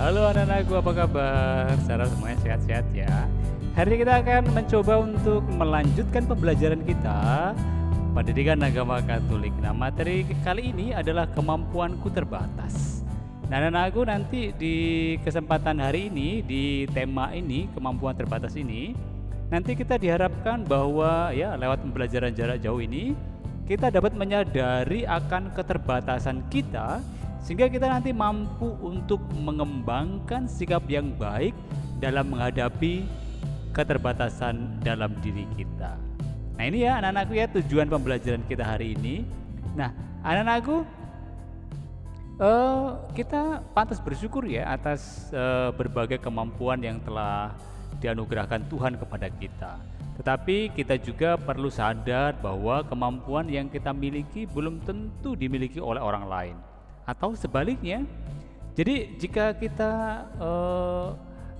Halo anak-anakku, apa kabar? Secara semuanya sehat-sehat ya. Hari ini kita akan mencoba untuk melanjutkan pembelajaran kita pendidikan agama Katolik. Nah, materi kali ini adalah kemampuanku terbatas. Nah, anak-anakku, nanti di kesempatan hari ini, di tema ini, kemampuan terbatas ini, nanti kita diharapkan bahwa ya lewat pembelajaran jarak jauh ini kita dapat menyadari akan keterbatasan kita, sehingga kita nanti mampu untuk mengembangkan sikap yang baik dalam menghadapi keterbatasan dalam diri kita. Nah, ini ya anak-anakku ya tujuan pembelajaran kita hari ini. Nah, anak-anakku, kita pantas bersyukur ya atas berbagai kemampuan yang telah dianugerahkan Tuhan kepada kita. Tetapi kita juga perlu sadar bahwa kemampuan yang kita miliki belum tentu dimiliki oleh orang lain, atau sebaliknya. Jadi jika kita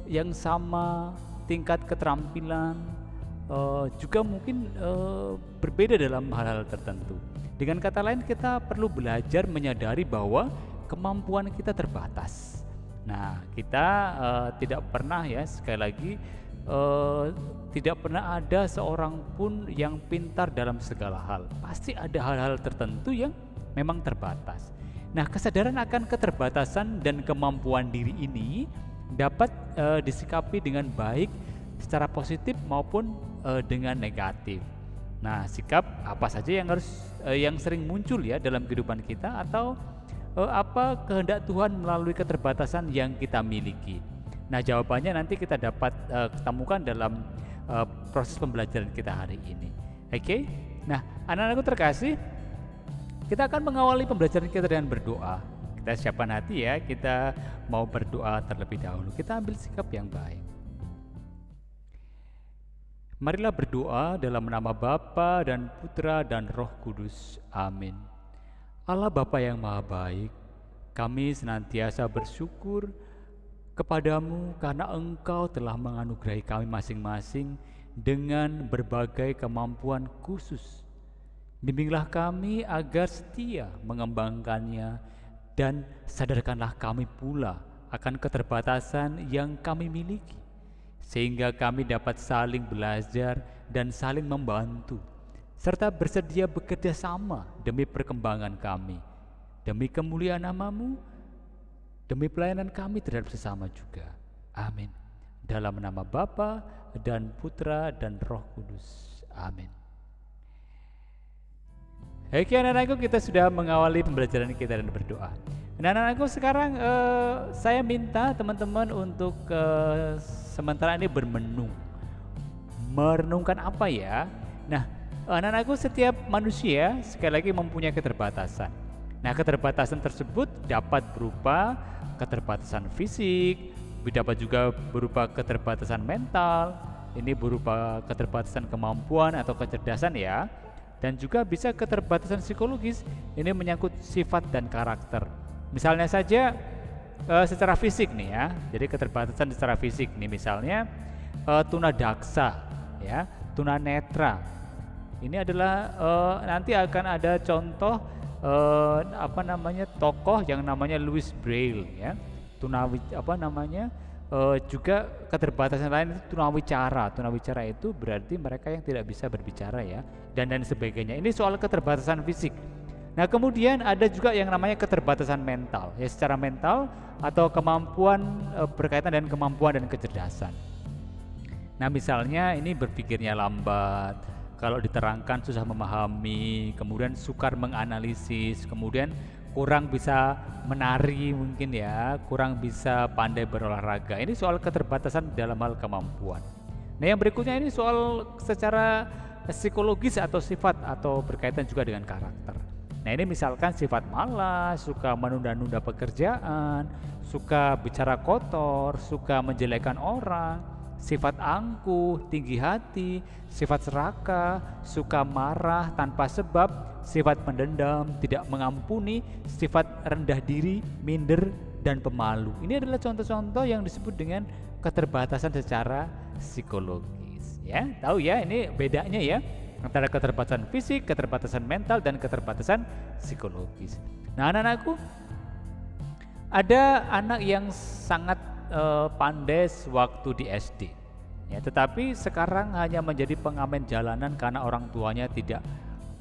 yang sama tingkat keterampilan juga mungkin berbeda dalam hal-hal tertentu. Dengan kata lain, kita perlu belajar menyadari bahwa kemampuan kita terbatas. Nah, kita tidak pernah ya, sekali lagi, tidak pernah ada seorang pun yang pintar dalam segala hal. Pasti ada hal-hal tertentu yang memang terbatas. Nah, kesadaran akan keterbatasan dan kemampuan diri ini dapat disikapi dengan baik secara positif maupun dengan negatif. Nah, sikap apa saja yang harus yang sering muncul ya dalam kehidupan kita, atau apa kehendak Tuhan melalui keterbatasan yang kita miliki. Nah, jawabannya nanti kita dapat ketemukan dalam proses pembelajaran kita hari ini. Oke? Nah, anak-anakku terkasih, kita akan mengawali pembelajaran kita dengan berdoa. Kita siapkan hati ya, kita mau berdoa terlebih dahulu. Kita ambil sikap yang baik. Marilah berdoa dalam nama Bapa dan Putra dan Roh Kudus. Amin. Allah Bapa yang Maha Baik, kami senantiasa bersyukur kepadamu karena Engkau telah menganugerahi kami masing-masing dengan berbagai kemampuan khusus. Bimbinglah kami agar setia mengembangkannya, dan sadarkanlah kami pula akan keterbatasan yang kami miliki, sehingga kami dapat saling belajar dan saling membantu, serta bersedia bekerja sama demi perkembangan kami, demi kemuliaan nama-Mu, demi pelayanan kami terhadap sesama juga. Amin. Dalam nama Bapa dan Putra dan Roh Kudus. Amin. Oke anak-anakku, kita sudah mengawali pembelajaran kita dan berdoa. Nah, anak-anakku, sekarang saya minta teman-teman untuk sementara ini bermenung. Merenungkan apa ya? Nah, anak-anakku, setiap manusia sekali lagi mempunyai keterbatasan. Nah, keterbatasan tersebut dapat berupa keterbatasan fisik, dapat juga berupa keterbatasan mental, ini berupa keterbatasan kemampuan atau kecerdasan ya, dan juga bisa keterbatasan psikologis, ini menyangkut sifat dan karakter. Misalnya saja secara fisik nih ya, jadi keterbatasan secara fisik nih, misalnya tunadaksa ya, tunanetra. Ini adalah nanti akan ada contoh tokoh yang namanya Louis Braille ya, juga keterbatasan lain itu tunawicara. Tunawicara itu berarti mereka yang tidak bisa berbicara ya, dan sebagainya. Ini soal keterbatasan fisik. Nah, kemudian ada juga yang namanya keterbatasan mental ya, secara mental atau kemampuan berkaitan dengan kemampuan dan kecerdasan. Nah, misalnya ini berpikirnya lambat, kalau diterangkan susah memahami, kemudian sukar menganalisis, kemudian kurang bisa menari mungkin ya, kurang bisa pandai berolahraga. Ini soal keterbatasan dalam hal kemampuan. Nah, yang berikutnya ini soal secara psikologis atau sifat atau berkaitan juga dengan karakter. Nah, ini misalkan sifat malas, suka menunda-nunda pekerjaan, suka bicara kotor, suka menjelekkan orang, sifat angkuh, tinggi hati, sifat serakah, suka marah tanpa sebab, sifat pendendam, tidak mengampuni, sifat rendah diri, minder, dan pemalu. Ini adalah contoh-contoh yang disebut dengan keterbatasan secara psikologis ya. Tahu ya, ini bedanya ya antara keterbatasan fisik, keterbatasan mental, dan keterbatasan psikologis. Nah, anak-anakku, Ada anak yang sangat pandai waktu di SD, ya, tetapi sekarang hanya menjadi pengamen jalanan karena orang tuanya tidak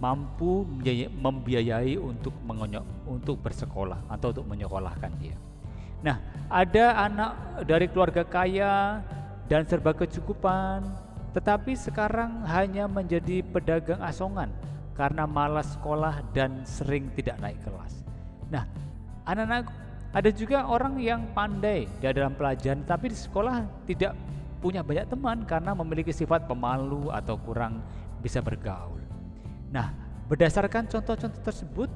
mampu membiayai untuk bersekolah atau untuk menyekolahkan dia. Nah, ada anak dari keluarga kaya dan serba kecukupan, tetapi sekarang hanya menjadi pedagang asongan karena malas sekolah dan sering tidak naik kelas. Nah, anak-anak, ada juga orang yang pandai di dalam pelajaran tapi di sekolah tidak punya banyak teman karena memiliki sifat pemalu atau kurang bisa bergaul. Nah, berdasarkan contoh-contoh tersebut,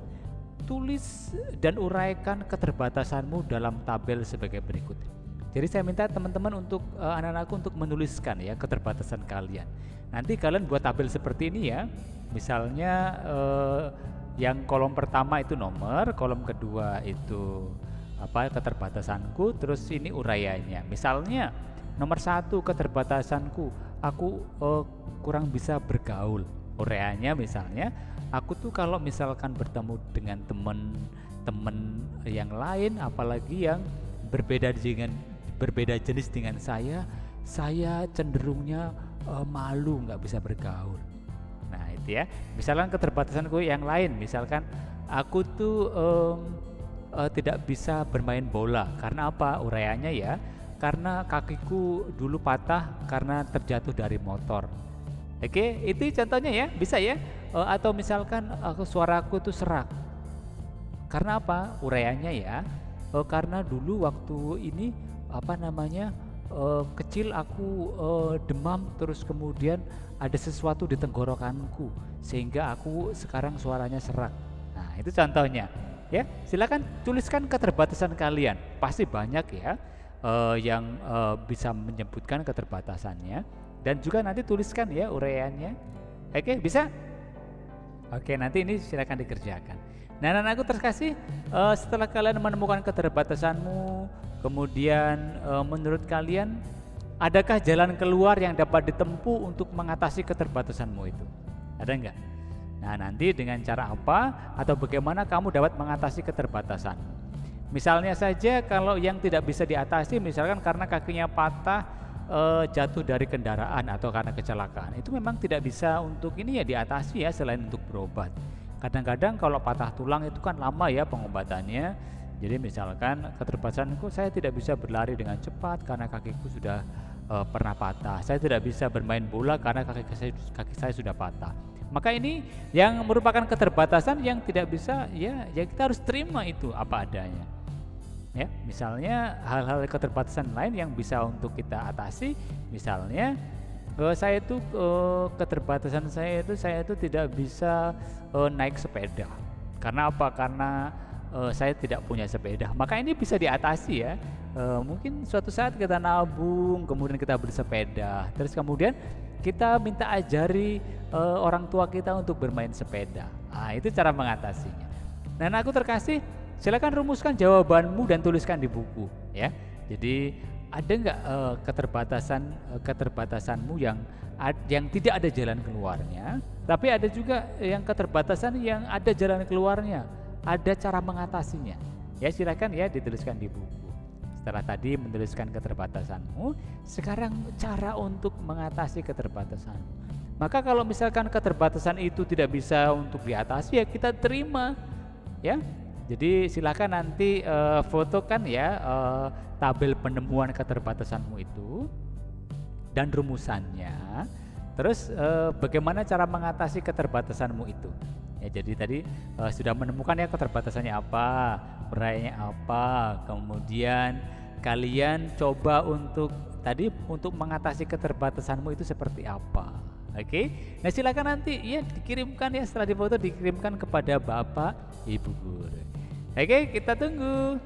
tulis dan uraikan keterbatasanmu dalam tabel sebagai berikut. Jadi saya minta teman-teman untuk anak-anakku untuk menuliskan ya keterbatasan kalian. Nanti kalian buat tabel seperti ini ya. Misalnya yang kolom pertama itu nomor, kolom kedua itu keterbatasanku, terus ini uraiannya. Misalnya nomor 1 keterbatasanku, aku kurang bisa bergaul. Uraiannya misalnya, aku tuh kalau misalkan bertemu dengan teman-teman yang lain, apalagi yang berbeda jenis dengan saya cenderungnya malu, nggak bisa bergaul. Nah itu ya, misalkan keterbatasanku yang lain, misalkan aku tuh tidak bisa bermain bola. Karena apa? Uraiannya ya, karena kakiku dulu patah karena terjatuh dari motor. Oke, itu contohnya ya, bisa ya. Atau misalkan suaraku tuh serak. Karena apa? Uraiannya ya, karena dulu waktu ini kecil aku demam, terus kemudian ada sesuatu di tenggorokanku sehingga aku sekarang suaranya serak. Nah itu contohnya ya. Silakan tuliskan keterbatasan kalian, pasti banyak ya yang bisa menyebutkan keterbatasannya, dan juga nanti tuliskan ya uraiannya. Oke, bisa? Oke, nanti ini silakan dikerjakan. Nah, anakku terkasih, setelah kalian menemukan keterbatasanmu, kemudian menurut kalian adakah jalan keluar yang dapat ditempuh untuk mengatasi keterbatasanmu itu? Ada enggak? Nah, nanti dengan cara apa atau bagaimana kamu dapat mengatasi keterbatasan? Misalnya saja kalau yang tidak bisa diatasi, misalkan karena kakinya patah, jatuh dari kendaraan atau karena kecelakaan, itu memang tidak bisa untuk ini ya diatasi ya, selain untuk berobat. Kadang-kadang kalau patah tulang itu kan lama ya pengobatannya. Jadi misalkan keterbatasanku, saya tidak bisa berlari dengan cepat karena kakiku sudah pernah patah. Saya tidak bisa bermain bola karena kaki saya sudah patah. Maka ini yang merupakan keterbatasan yang tidak bisa ya kita harus terima itu apa adanya. Ya, misalnya hal-hal keterbatasan lain yang bisa untuk kita atasi, misalnya keterbatasan saya itu tidak bisa naik sepeda. Karena apa? Karena saya tidak punya sepeda. Maka ini bisa diatasi ya. Mungkin suatu saat kita nabung, kemudian kita beli sepeda, terus kemudian kita minta ajari orang tua kita untuk bermain sepeda. Nah, itu cara mengatasinya. Nah, aku terkasih, silakan rumuskan jawabanmu dan tuliskan di buku ya. Jadi ada nggak keterbatasanmu yang tidak ada jalan keluarnya, tapi ada juga yang keterbatasan yang ada jalan keluarnya, ada cara mengatasinya. Ya silakan ya dituliskan di buku. Setelah tadi menuliskan keterbatasanmu, sekarang cara untuk mengatasi keterbatasanmu. Maka kalau misalkan keterbatasan itu tidak bisa untuk diatasi, ya kita terima ya. Jadi silakan nanti fotokan ya tabel penemuan keterbatasanmu itu dan rumusannya. Terus bagaimana cara mengatasi keterbatasanmu itu? Ya, jadi tadi sudah menemukan ya keterbatasannya apa, uraiannya apa, kemudian kalian coba untuk mengatasi keterbatasanmu itu seperti apa. Oke, nah silakan nanti ya dikirimkan ya, setelah difoto dikirimkan kepada Bapak Ibu Guru. Oke, kita tunggu.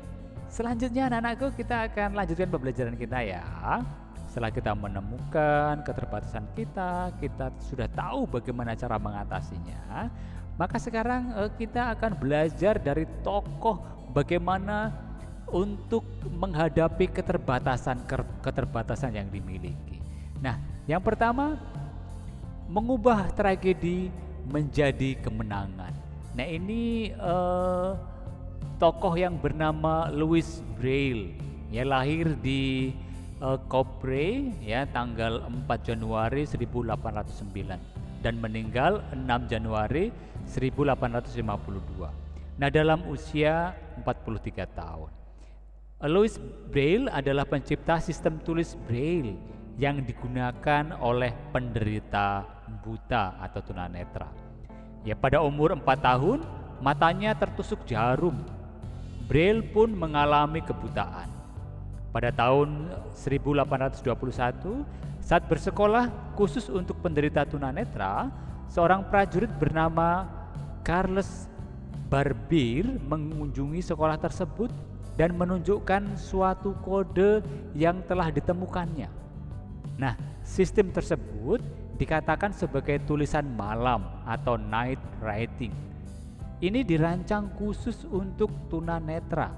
Selanjutnya anak-anakku, kita akan lanjutkan pembelajaran kita ya. Setelah kita menemukan keterbatasan kita sudah tahu bagaimana cara mengatasinya. Maka sekarang kita akan belajar dari tokoh bagaimana untuk menghadapi keterbatasan yang dimiliki. Nah, yang pertama, mengubah tragedi menjadi kemenangan. Nah, ini tokoh yang bernama Louis Braille, ya, lahir di Coupray, ya, tanggal 4 Januari 1809 dan meninggal 6 Januari 1852. Nah, dalam usia 43 tahun. Louis Braille adalah pencipta sistem tulis Braille yang digunakan oleh penderita buta atau tunanetra. Ya, pada umur 4 tahun matanya tertusuk jarum. Braille pun mengalami kebutaan. Pada tahun 1821, saat bersekolah khusus untuk penderita tunanetra, seorang prajurit bernama Charles Barbier mengunjungi sekolah tersebut dan menunjukkan suatu kode yang telah ditemukannya. Nah, sistem tersebut dikatakan sebagai tulisan malam atau night writing. Ini dirancang khusus untuk tunanetra,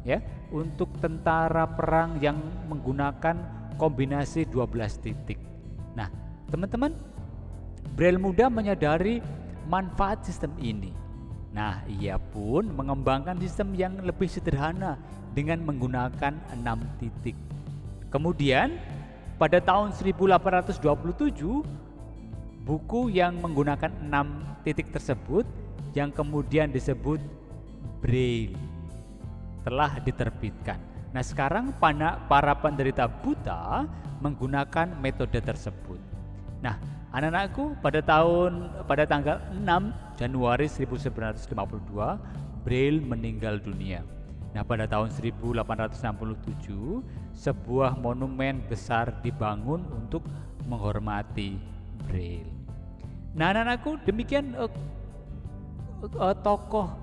ya, untuk tentara perang yang menggunakan kombinasi 12 titik. Nah, teman-teman, Braille muda menyadari manfaat sistem ini. Nah, ia pun mengembangkan sistem yang lebih sederhana dengan menggunakan 6 titik. Kemudian, pada tahun 1827, buku yang menggunakan 6 titik tersebut yang kemudian disebut Braille telah diterbitkan. Nah, sekarang para penderita buta menggunakan metode tersebut. Nah, anak-anakku, pada tanggal 6 Januari 1952, Braille meninggal dunia. Nah, pada tahun 1867, sebuah monumen besar dibangun untuk menghormati Braille. Nah, anak-anakku, demikian tokoh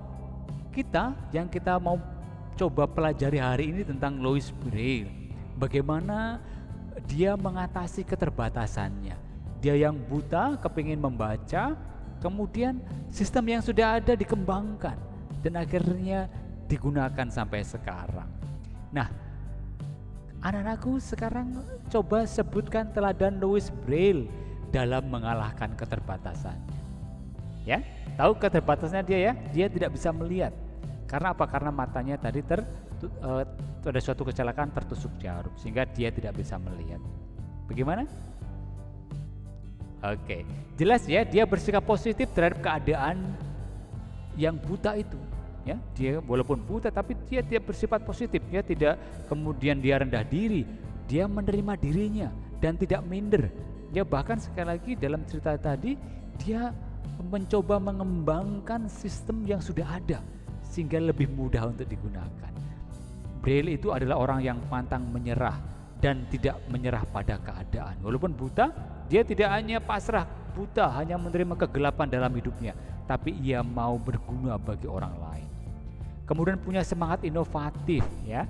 kita yang kita mau coba pelajari hari ini tentang Louis Braille. Bagaimana dia mengatasi keterbatasannya. Dia yang buta kepingin membaca, kemudian sistem yang sudah ada dikembangkan dan akhirnya digunakan sampai sekarang. Nah, anak-anakku, sekarang coba sebutkan teladan Louis Braille dalam mengalahkan keterbatasannya. Ya, tahu keterbatasannya dia, ya? Dia tidak bisa melihat. Karena apa? Karena matanya tadi ada suatu kecelakaan, tertusuk jarum sehingga dia tidak bisa melihat. Bagaimana? Oke, jelas ya, dia bersikap positif terhadap keadaan yang buta itu. Ya, dia walaupun buta tapi dia tidak bersifat positif. Dia tidak kemudian dia rendah diri. Dia menerima dirinya dan tidak minder. Dia bahkan sekali lagi dalam cerita tadi dia mencoba mengembangkan sistem yang sudah ada sehingga lebih mudah untuk digunakan. Braille itu adalah orang yang pantang menyerah dan tidak menyerah pada keadaan. Walaupun buta, dia tidak hanya pasrah buta, hanya menerima kegelapan dalam hidupnya, tapi ia mau berguna bagi orang lain. Kemudian punya semangat inovatif, ya.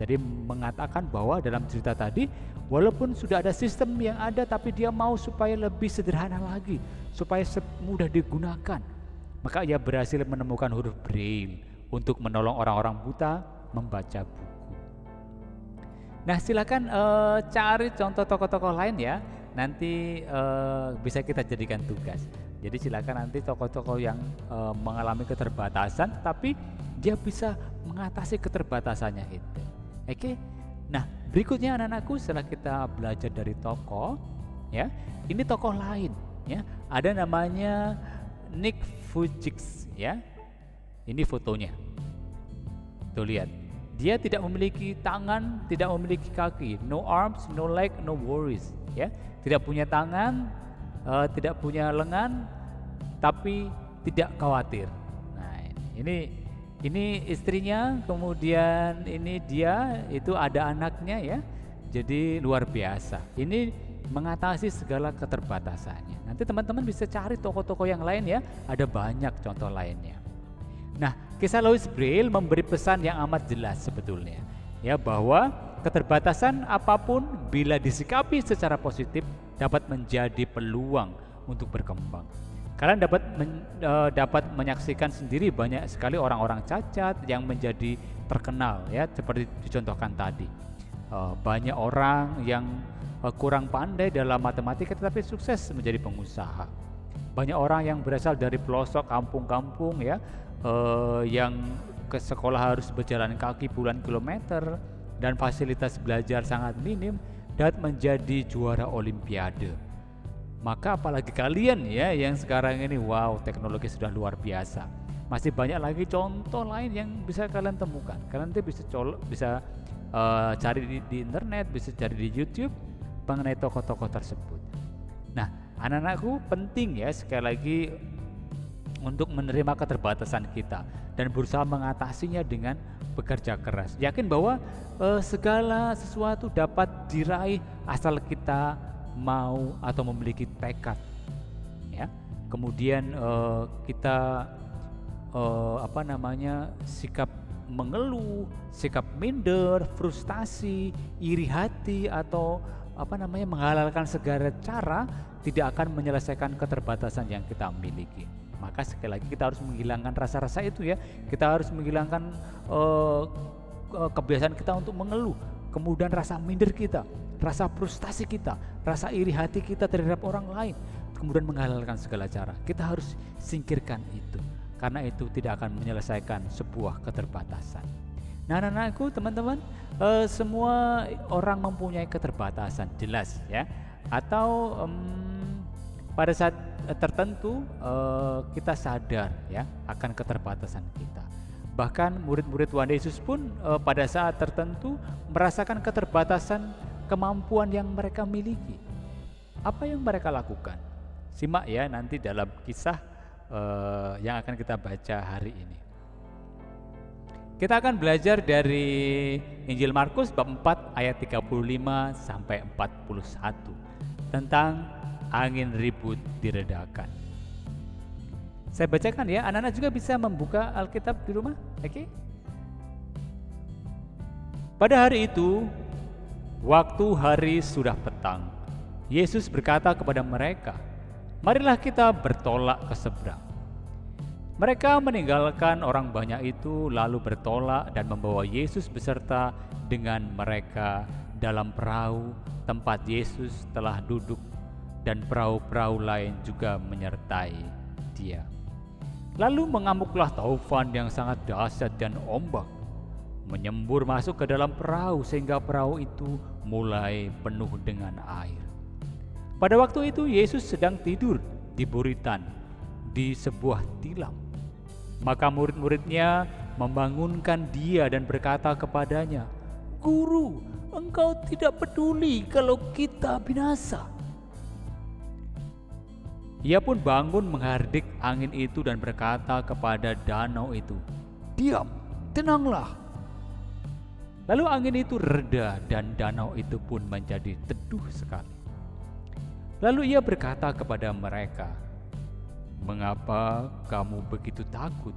Jadi mengatakan bahwa dalam cerita tadi, walaupun sudah ada sistem yang ada, tapi dia mau supaya lebih sederhana lagi, supaya mudah digunakan. Maka ia berhasil menemukan huruf Braille untuk menolong orang-orang buta membaca buku. Nah, silakan cari contoh tokoh-tokoh lain, ya. Nanti bisa kita jadikan tugas. Jadi silakan nanti tokoh-tokoh yang mengalami keterbatasan, tapi dia bisa mengatasi keterbatasannya itu. Oke. Nah, berikutnya anak-anakku, setelah kita belajar dari tokoh, ya, ini tokoh lain, ya. Ada namanya Nick Vujicic, ya. Ini fotonya. Tuh lihat. Dia tidak memiliki tangan, tidak memiliki kaki, no arms, no leg, no worries, ya. Tidak punya tangan, tidak punya lengan, tapi tidak khawatir. Nah, ini istrinya, kemudian ini dia, itu ada anaknya, ya. Jadi luar biasa. Ini mengatasi segala keterbatasannya. Nanti teman-teman bisa cari tokoh-tokoh yang lain, ya. Ada banyak contoh lainnya. Nah, kisah Louis Braille memberi pesan yang amat jelas sebetulnya, ya, bahwa keterbatasan apapun bila disikapi secara positif dapat menjadi peluang untuk berkembang. Kalian dapat menyaksikan sendiri banyak sekali orang-orang cacat yang menjadi terkenal, ya, seperti dicontohkan tadi. Banyak orang yang kurang pandai dalam matematika tetapi sukses menjadi pengusaha. Banyak orang yang berasal dari pelosok kampung-kampung, ya, yang ke sekolah harus berjalan kaki puluhan kilometer dan fasilitas belajar sangat minim dan menjadi juara olimpiade. Maka apalagi kalian ya yang sekarang ini, wow, teknologi sudah luar biasa. Masih banyak lagi contoh lain yang bisa kalian temukan. Kalian nanti bisa cari di internet, bisa cari di YouTube mengenai tokoh-tokoh tersebut. Nah, anak-anakku, penting ya sekali lagi untuk menerima keterbatasan kita dan berusaha mengatasinya dengan bekerja keras. Yakin bahwa segala sesuatu dapat diraih asal kita mau atau memiliki tekad. Ya. Kemudian kita sikap mengeluh, sikap minder, frustasi, iri hati atau menghalalkan segala cara tidak akan menyelesaikan keterbatasan yang kita miliki. Maka sekali lagi kita harus menghilangkan rasa-rasa itu ya. Kita harus menghilangkan kebiasaan kita untuk mengeluh, kemudian rasa minder kita, rasa frustasi kita, rasa iri hati kita terhadap orang lain, kemudian menghalalkan segala cara. Kita harus singkirkan itu, karena itu tidak akan menyelesaikan sebuah keterbatasan. Nah, anak-anakku, teman-teman, semua orang mempunyai keterbatasan, jelas ya. Atau pada saat tertentu kita sadar ya akan keterbatasan kita. Bahkan murid-murid Tuhan Yesus pun pada saat tertentu merasakan keterbatasan kemampuan yang mereka miliki. Apa yang mereka lakukan? Simak ya nanti dalam kisah yang akan kita baca hari ini. Kita akan belajar dari Injil Markus bab 4 ayat 35 sampai 41 tentang angin ribut diredakan. Saya bacakan ya, anak-anak juga bisa membuka Alkitab di rumah, oke? Pada hari itu, waktu hari sudah petang, Yesus berkata kepada mereka, "Marilah kita bertolak ke seberang." Mereka meninggalkan orang banyak itu lalu bertolak dan membawa Yesus beserta dengan mereka dalam perahu tempat Yesus telah duduk, dan perahu-perahu lain juga menyertai Dia. Lalu mengamuklah taufan yang sangat dahsyat dan ombak menyembur masuk ke dalam perahu sehingga perahu itu mulai penuh dengan air. Pada waktu itu Yesus sedang tidur di buritan di sebuah tilam. Maka murid-muridnya membangunkan Dia dan berkata kepadanya, "Guru, Engkau tidak peduli kalau kita binasa." Ia pun bangun menghardik angin itu dan berkata kepada danau itu, "Diam, tenanglah." Lalu angin itu reda dan danau itu pun menjadi teduh sekali. Lalu ia berkata kepada mereka, "Mengapa kamu begitu takut?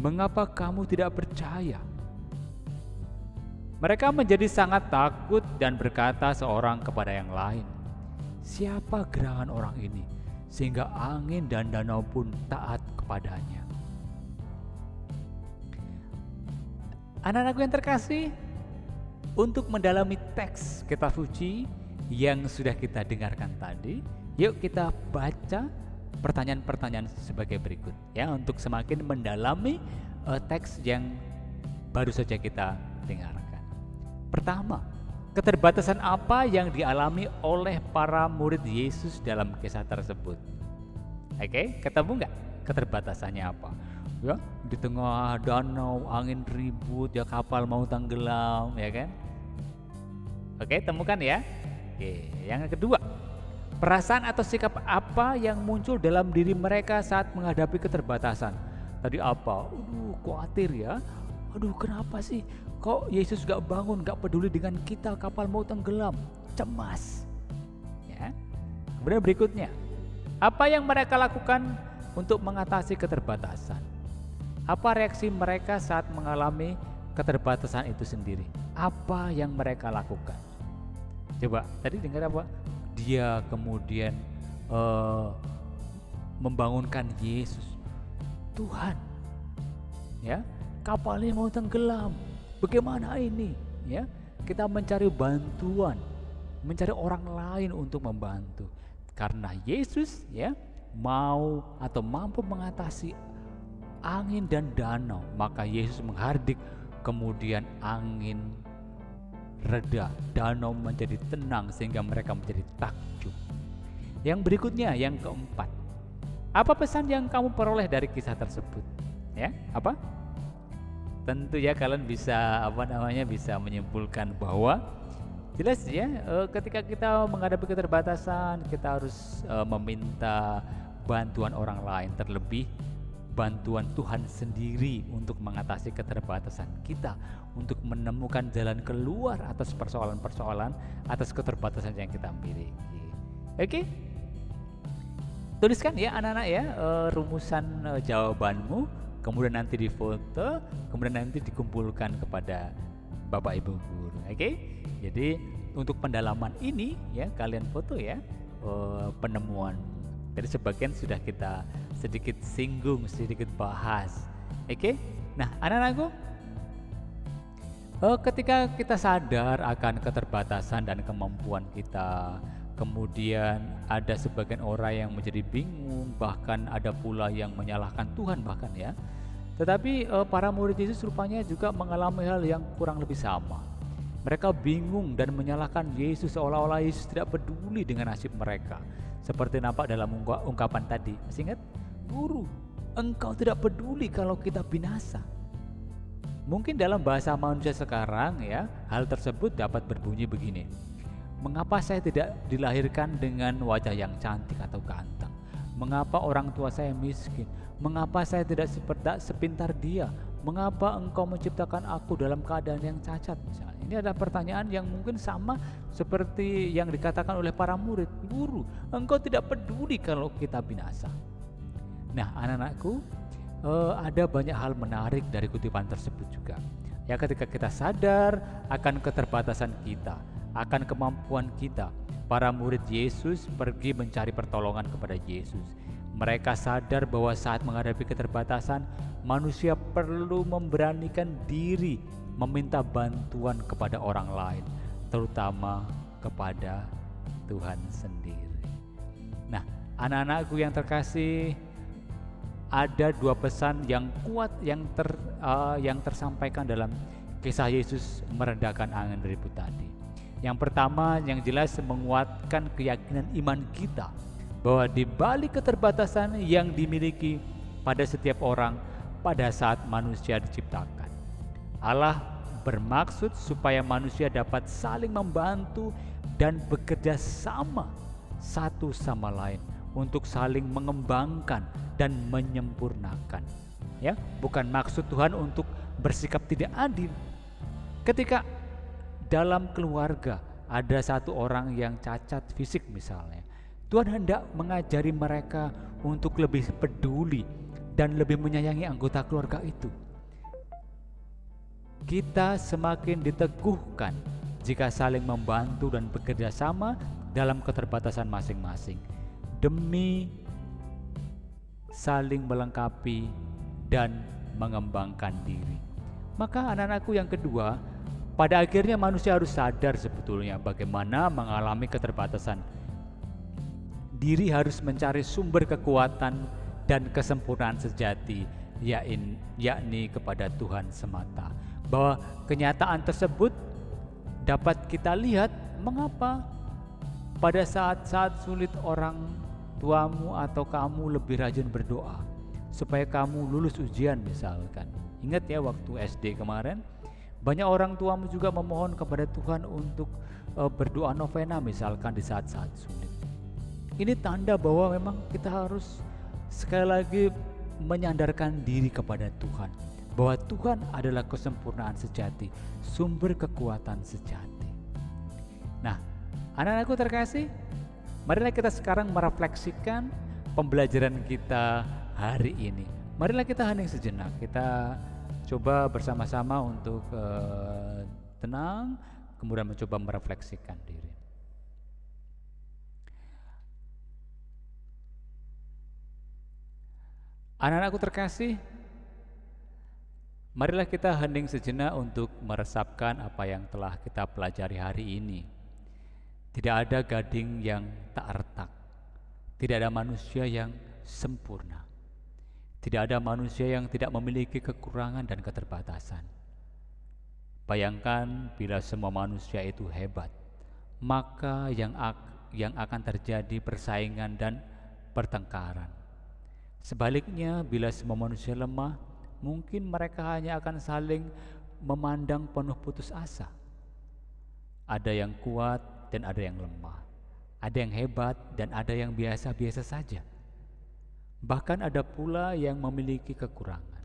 Mengapa kamu tidak percaya?" Mereka menjadi sangat takut dan berkata seorang kepada yang lain, "Siapa gerangan orang ini sehingga angin dan danau pun taat kepadanya?" Anak-anakku yang terkasih, untuk mendalami teks kitab suci yang sudah kita dengarkan tadi, yuk kita baca pertanyaan-pertanyaan sebagai berikut ya, untuk semakin mendalami teks yang baru saja kita dengarkan. Pertama, keterbatasan apa yang dialami oleh para murid Yesus dalam kisah tersebut? Oke, ketemu nggak keterbatasannya apa? Ya, di tengah danau, angin ribut, ya kapal mau tenggelam, ya kan? Oke, temukan ya. Oke, yang kedua, perasaan atau sikap apa yang muncul dalam diri mereka saat menghadapi keterbatasan? Tadi apa? Khawatir ya. Aduh, kenapa sih? Kok Yesus gak bangun, gak peduli dengan kita, kapal mau tenggelam? Cemas. Ya. Kemudian berikutnya, apa yang mereka lakukan untuk mengatasi keterbatasan? Apa reaksi mereka saat mengalami keterbatasan itu sendiri? Apa yang mereka lakukan? Coba, tadi dengar apa? Dia kemudian membangunkan Yesus. Tuhan, ya, kapalnya mau tenggelam. Bagaimana ini? Ya, kita mencari bantuan, mencari orang lain untuk membantu. Karena Yesus ya mau atau mampu mengatasi angin dan danau. Maka Yesus menghardik, kemudian angin reda, danau menjadi tenang sehingga mereka menjadi takjub. Yang berikutnya, yang keempat, apa pesan yang kamu peroleh dari kisah tersebut? Ya, apa? Tentu ya kalian bisa bisa menyimpulkan bahwa jelas ya, ketika kita menghadapi keterbatasan, kita harus meminta bantuan orang lain, terlebih bantuan Tuhan sendiri untuk mengatasi keterbatasan kita, untuk menemukan jalan keluar atas persoalan-persoalan, atas keterbatasan yang kita miliki. Oke? Tuliskan ya anak-anak ya, rumusan jawabanmu, kemudian nanti difoto, kemudian nanti dikumpulkan kepada Bapak Ibu guru. Oke? Jadi untuk pendalaman ini ya kalian foto ya penemuan. Jadi sebagian sudah kita sedikit singgung, sedikit bahas. Oke? Nah, anak-anakku, ketika kita sadar akan keterbatasan dan kemampuan kita, kemudian ada sebagian orang yang menjadi bingung, bahkan ada pula yang menyalahkan Tuhan bahkan ya. Tetapi para murid Yesus rupanya juga mengalami hal yang kurang lebih sama. Mereka bingung dan menyalahkan Yesus, seolah-olah Yesus tidak peduli dengan nasib mereka. Seperti nampak dalam ungkapan tadi. Masih ingat? Guru, engkau tidak peduli kalau kita binasa. Mungkin dalam bahasa manusia sekarang ya, hal tersebut dapat berbunyi begini. Mengapa saya tidak dilahirkan dengan wajah yang cantik atau ganteng? Mengapa orang tua saya miskin? Mengapa saya tidak sepintar dia? Mengapa engkau menciptakan aku dalam keadaan yang cacat misalnya? Ini adalah pertanyaan yang mungkin sama seperti yang dikatakan oleh para murid. Guru, engkau tidak peduli kalau kita binasa. Nah, anak-anakku, ada banyak hal menarik dari kutipan tersebut juga. Ya, ketika kita sadar akan keterbatasan kita, akan kemampuan kita, para murid Yesus pergi mencari pertolongan kepada Yesus. Mereka sadar bahwa saat menghadapi keterbatasan, manusia perlu memberanikan diri meminta bantuan kepada orang lain, terutama kepada Tuhan sendiri. Nah, anak-anakku yang terkasih, ada dua pesan yang kuat yang tersampaikan dalam kisah Yesus meredakan angin ribut tadi. Yang pertama, yang jelas menguatkan keyakinan iman kita bahwa di balik keterbatasan yang dimiliki pada setiap orang pada saat manusia diciptakan, Allah bermaksud supaya manusia dapat saling membantu dan bekerja sama satu sama lain untuk saling mengembangkan dan menyempurnakan. Ya, bukan maksud Tuhan untuk bersikap tidak adil. Ketika dalam keluarga ada satu orang yang cacat fisik misalnya, Tuhan hendak mengajari mereka untuk lebih peduli dan lebih menyayangi anggota keluarga itu. Kita semakin diteguhkan jika saling membantu dan bekerja sama dalam keterbatasan masing-masing demi saling melengkapi dan mengembangkan diri. Maka anak-anakku yang kedua, pada akhirnya manusia harus sadar sebetulnya bagaimana mengalami keterbatasan. Diri harus mencari sumber kekuatan dan kesempurnaan sejati, yakni kepada Tuhan semata. Bahwa kenyataan tersebut dapat kita lihat mengapa pada saat-saat sulit orang tuamu atau kamu lebih rajin berdoa supaya kamu lulus ujian misalkan. Ingat ya waktu SD kemarin, banyak orang tuamu juga memohon kepada Tuhan untuk berdoa novena misalkan di saat-saat sulit. Ini tanda bahwa memang kita harus sekali lagi menyandarkan diri kepada Tuhan, bahwa Tuhan adalah kesempurnaan sejati, sumber kekuatan sejati. Nah, anak-anakku terkasih, marilah kita sekarang merefleksikan pembelajaran kita hari ini. Marilah kita hening sejenak, kita coba bersama-sama untuk tenang, kemudian mencoba merefleksikan diri. Anak-anakku terkasih, marilah kita hening sejenak untuk meresapkan apa yang telah kita pelajari hari ini. Tidak ada gading yang tak retak, tidak ada manusia yang sempurna, Tidak ada manusia yang tidak memiliki kekurangan dan keterbatasan. Bayangkan bila semua manusia itu hebat, maka yang akan terjadi persaingan dan pertengkaran. Sebaliknya, bila semua manusia lemah, mungkin mereka hanya akan saling memandang penuh putus asa. Ada yang kuat dan ada yang lemah. Ada yang hebat dan ada yang biasa-biasa saja. Bahkan ada pula yang memiliki kekurangan.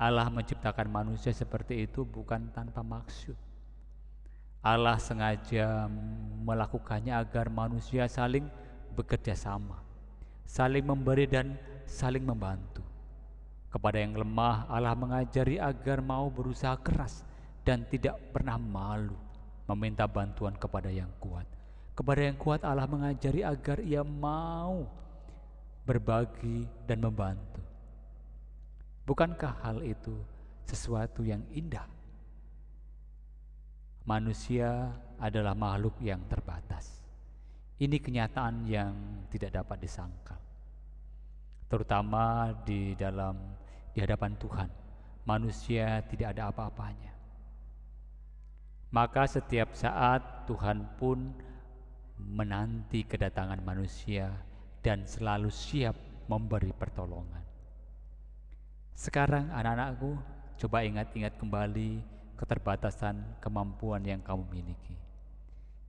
Allah menciptakan manusia seperti itu bukan tanpa maksud. Allah sengaja melakukannya agar manusia saling bekerja sama, saling memberi dan saling membantu. Kepada yang lemah, Allah mengajari agar mau berusaha keras dan tidak pernah malu meminta bantuan kepada yang kuat. Kepada yang kuat, Allah mengajari agar ia mau berbagi dan membantu. Bukankah hal itu sesuatu yang indah? Manusia adalah makhluk yang terbatas. Ini kenyataan yang tidak dapat disangkal. Terutama di hadapan Tuhan, manusia tidak ada apa-apanya. Maka setiap saat Tuhan pun menanti kedatangan manusia dan selalu siap memberi pertolongan. Sekarang anak-anakku, coba ingat-ingat kembali keterbatasan kemampuan yang kamu miliki.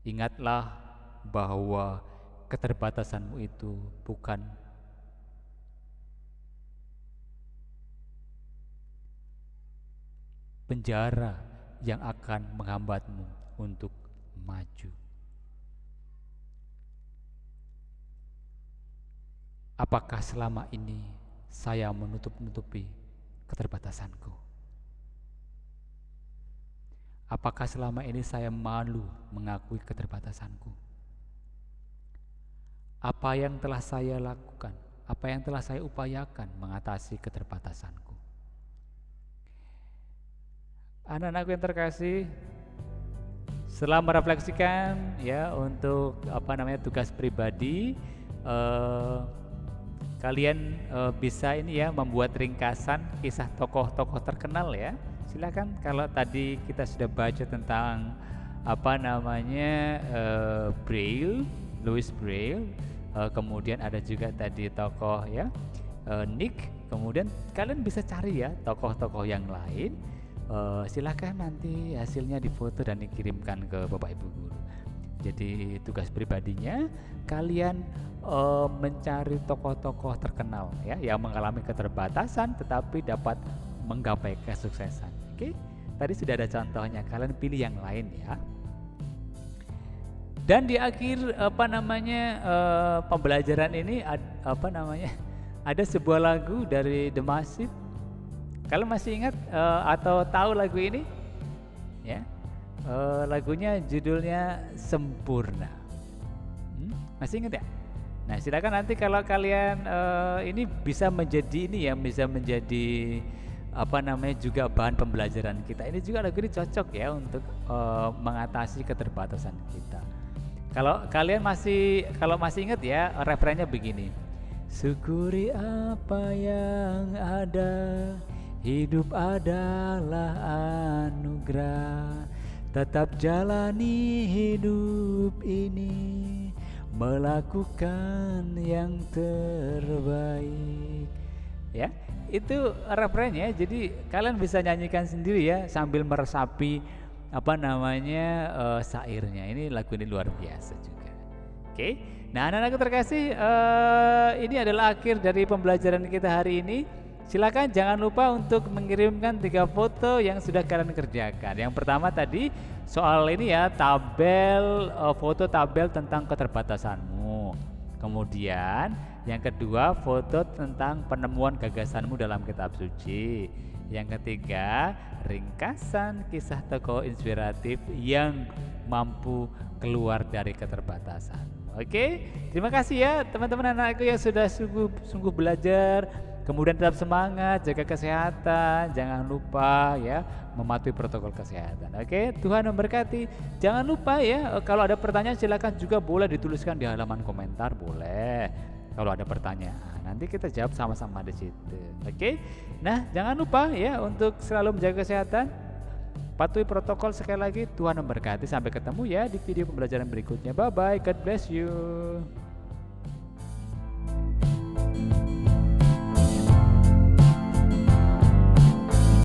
Ingatlah bahwa keterbatasanmu itu bukan penjara yang akan menghambatmu untuk maju. Apakah selama ini saya menutup-nutupi keterbatasanku? Apakah selama ini saya malu mengakui keterbatasanku? Apa yang telah saya lakukan? Apa yang telah saya upayakan mengatasi keterbatasanku? Anak-anakku yang terkasih, setelah merefleksikan ya untuk tugas pribadi, kalian bisa ini ya membuat ringkasan kisah tokoh-tokoh terkenal ya. Silakan, kalau tadi kita sudah baca tentang Braille, Louis Braille, kemudian ada juga tadi tokoh ya Nick. Kemudian kalian bisa cari ya tokoh-tokoh yang lain. Silakan nanti hasilnya difoto dan dikirimkan ke Bapak Ibu Guru. Jadi tugas pribadinya kalian mencari tokoh-tokoh terkenal ya yang mengalami keterbatasan tetapi dapat menggapai kesuksesan. Oke, tadi sudah ada contohnya, kalian pilih yang lain ya. Dan di akhir pembelajaran ini ada sebuah lagu dari The Massive. Kalian masih ingat atau tahu lagu ini? Ya, lagunya judulnya Sempurna. Masih ingat ya? Nah, silakan nanti kalau kalian ini bisa menjadi juga bahan pembelajaran kita. Ini juga lagu ini cocok ya untuk mengatasi keterbatasan kita. Kalau kalian masih ingat ya, refrennya begini. Syukuri apa yang ada, hidup adalah anugerah. Tetap jalani hidup ini, melakukan yang terbaik. Ya, itu refrennya. Jadi kalian bisa nyanyikan sendiri ya sambil meresapi syairnya. Ini lagu ini luar biasa juga. Oke. Nah, anak-anakku terkasih, ini adalah akhir dari pembelajaran kita hari ini. Silakan jangan lupa untuk mengirimkan 3 foto yang sudah kalian kerjakan. Yang pertama tadi soal ini ya, foto tabel tentang keterbatasanmu. Kemudian yang kedua, foto tentang penemuan gagasanmu dalam kitab suci. Yang ketiga, ringkasan kisah tokoh inspiratif yang mampu keluar dari keterbatasan. Oke, terima kasih ya teman-teman anakku yang sudah sungguh belajar. Kemudian tetap semangat, jaga kesehatan, jangan lupa ya mematuhi protokol kesehatan. Oke, Tuhan memberkati. Jangan lupa ya, kalau ada pertanyaan silakan juga boleh dituliskan di halaman komentar, boleh. kalau ada pertanyaan. Nanti kita jawab sama-sama di situ. Oke. Nah, jangan lupa ya untuk selalu menjaga kesehatan. Patuhi protokol sekali lagi. Tuhan memberkati. Sampai ketemu ya di video pembelajaran berikutnya. Bye bye. God bless you.